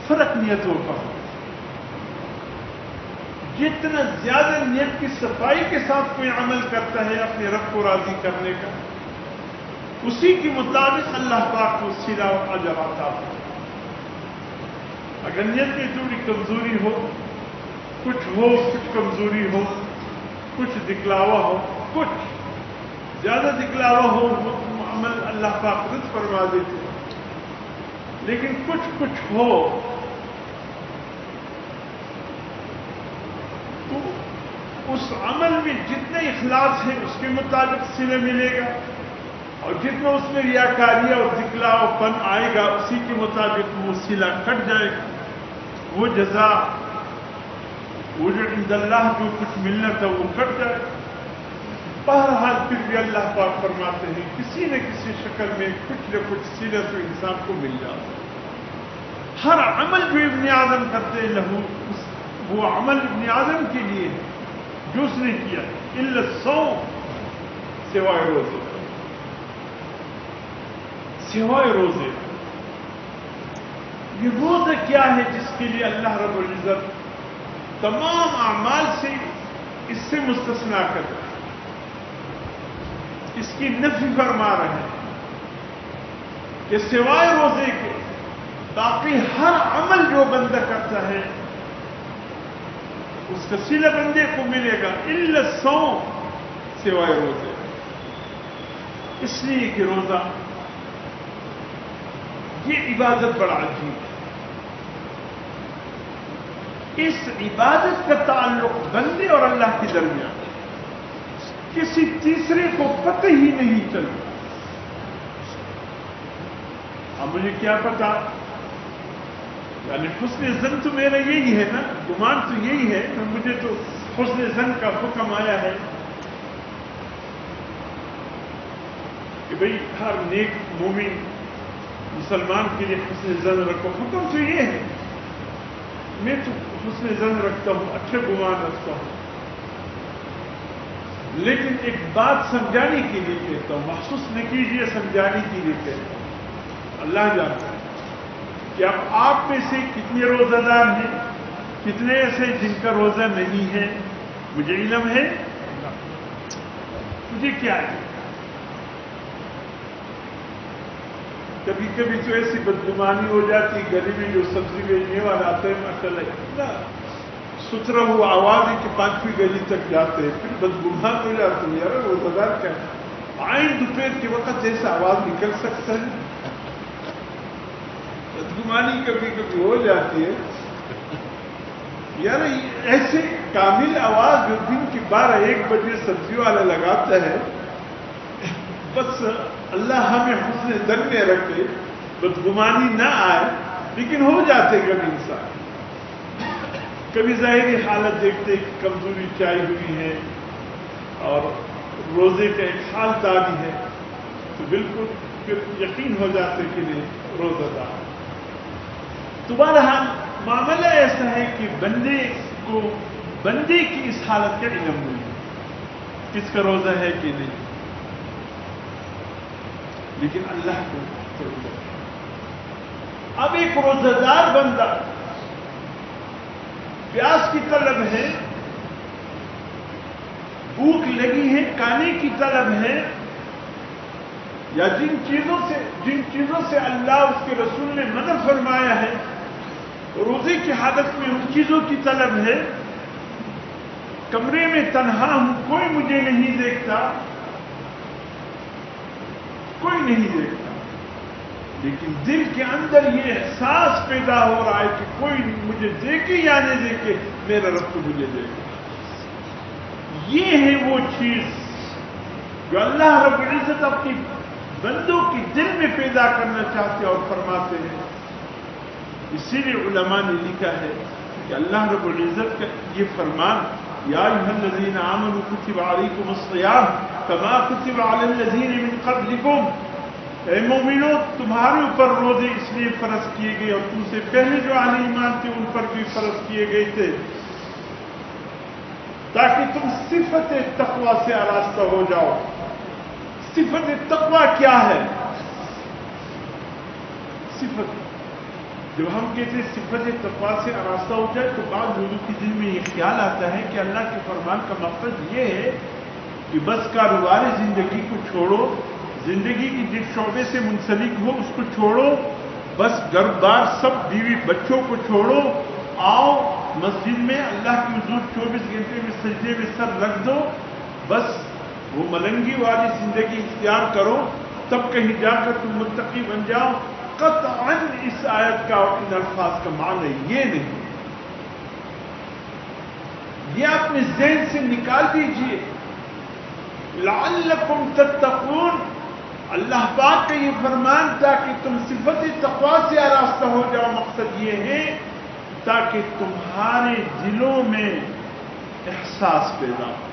فرق نیتوں کا ہو. جتنا زیادہ نیت کی صفائی کے ساتھ کوئی عمل کرتا ہے اپنے رب کو راضی کرنے کا، اسی کے مطابق اللہ پاک کو صلہ و اجر عطا ہے. اگر نیت میں تھوڑی کمزوری ہو، کچھ کمزوری ہو، کچھ دکھلاوا ہو، کچھ زیادہ دکھلاوا ہو، وہ عمل اللہ پاک رد فرما دیتے ہیں. لیکن کچھ ہو تو اس عمل میں جتنے اخلاص ہے اس کے مطابق صلہ ملے گا، اور جتنا اس میں ریاکاری اور دکھلاوا پن آئے گا اسی کے مطابق وہ صلہ کٹ جائے گا. وہ جزا، وہ جو عند اللہ جو کچھ ملنا تھا وہ کٹ جائے گا. بہرحال پھر بھی اللہ پاک فرماتے ہیں کسی نہ کسی شکل میں کچھ نہ کچھ صلہ تو انسان کو مل جاتا ہے. ہر عمل جو ابن آدم کرتے لہو، وہ عمل ابن آدم کے لیے ہے جو اس نے کیا، الا الصوم، سوائے روزے. سوائے روزے. یہ روزہ کیا ہے جس کے لیے اللہ رب العزت تمام اعمال سے اس سے مستثنا کر رہے ہیں، اس کی نفی فرما رہے ہیں کہ سوائے روزے کے باقی ہر عمل جو بندہ کرتا ہے اس کا صلہ بندے کو ملے گا، الا الصوم، سوائے روزے. اس لیے کہ روزہ یہ عبادت بڑا عجیب ہے. اس عبادت کا تعلق بندے اور اللہ کے درمیان کسی تیسرے کو پتہ ہی نہیں چلتا. اب مجھے کیا پتا، یعنی حسن ظن تو میرا یہی ہے نا، گمان تو یہی ہے، مجھے تو حسن ظن کا حکم آیا ہے کہ بھئی ہر نیک مومن مسلمان کے لیے حسن ظن رکھو. حکم تو یہ ہے، میں تو حسن ظن رکھتا ہوں، اچھے گمان رکھتا ہوں، لیکن ایک بات سمجھانے کے لیے کہتا ہوں، محسوس نہ کیجیے، سمجھانے کے لیے کہتا ہوں. اللہ جانتا ہے کہ اب آپ میں سے کتنے روزہ دار ہیں، کتنے ایسے جن کا روزہ نہیں ہے. مجھے علم ہے، مجھے کیا ہے. کبھی کبھی تو ایسی بدگمانی ہو جاتی، گلی میں جو سبزی بیچنے والا آتا ہے ماشاءاللہ اتنا ستھرا ہوا آواز ہے کہ 5ویں گلی تک جاتے ہیں، پھر بدگمان ہو جاتے ہیں، یار روزہ دار کیا آئیں دوپہر کے وقت ایسا آواز نکل سکتا ہے. بدگمانی کبھی کبھی ہو جاتی ہے، یار ایسے کامل آواز جو دن کی 12-1 بجے سبزی والا لگاتا ہے، بس اللہ ہمیں حسن ظن میں رکھے، بدگمانی نہ آئے. لیکن ہو جاتے کبھی انسان، کبھی ظاہری حالت دیکھتے کہ کمزوری چائی ہوئی ہے اور روزے کا ایک حال تاری ہے تو بالکل پھر یقین ہو جاتے کہ نہیں روزہ دار. تو بہرحال معاملہ ایسا ہے کہ بندے کو بندے کی اس حالت کا علم نہیں، کس کا روزہ ہے کہ نہیں، لیکن اللہ کو ضرور. اب ایک روزہ دار بندہ پیاس کی طلب ہے، بھوک لگی ہے، کھانے کی طلب ہے، یا جن چیزوں سے اللہ اس کے رسول نے منع فرمایا ہے روزے کی حالت میں ان چیزوں کی طلب ہے. کمرے میں تنہا ہوں، کوئی مجھے نہیں دیکھتا، کوئی نہیں دیکھتا، لیکن دل کے اندر یہ احساس پیدا ہو رہا ہے کہ کوئی مجھے دیکھے یا نہ دیکھے، میرا رب تو مجھے دیکھے. یہ ہے وہ چیز جو اللہ رب العزت اپنی بندوں کی دل میں پیدا کرنا چاہتے اور فرماتے ہیں. اسی لیے علماء نے لکھا ہے کہ اللہ رب العزت کا یہ فرمان، یا ایھا الذین آمنوا کتب علیکم الصیام کما کتب علی الذین من قبلکم، اے مومنو تمہارے اوپر روزے اس لیے فرض کیے گئے اور تم سے پہلے جو اہل ایمان تھے ان پر بھی فرض کیے گئے تھے تاکہ تم صفت تقوی سے آراستہ ہو جاؤ. صفت تقوی کیا ہے؟ جب ہم کہتے ہیں صفت تقویٰ سے آراستہ ہو جائے تو بعض لوگوں کے دل میں یہ خیال آتا ہے کہ اللہ کے فرمان کا مقصد یہ ہے کہ بس کاروبار زندگی کو چھوڑو، زندگی کی جس شعبے سے منسلک ہو اس کو چھوڑو، بس گھر بار سب بیوی بچوں کو چھوڑو، آؤ مسجد میں اللہ کی حضور 24 گھنٹے میں سجدے میں سر رکھ دو، بس وہ ملنگی والی زندگی اختیار کرو، تب کہیں جا کر تم متقی بن جاؤ۔ قطعاً اس آیت کا اور ان الفاظ کا معنی یہ نہیں، یہ اپنے ذہن سے نکال دیجئے۔ لعلکم تتقون، اللہ پاک کا یہ فرمان تاکہ تم صفت تقویٰ سے آراستہ ہو جاؤ، مقصد یہ ہے تاکہ تمہارے دلوں میں احساس پیدا ہو۔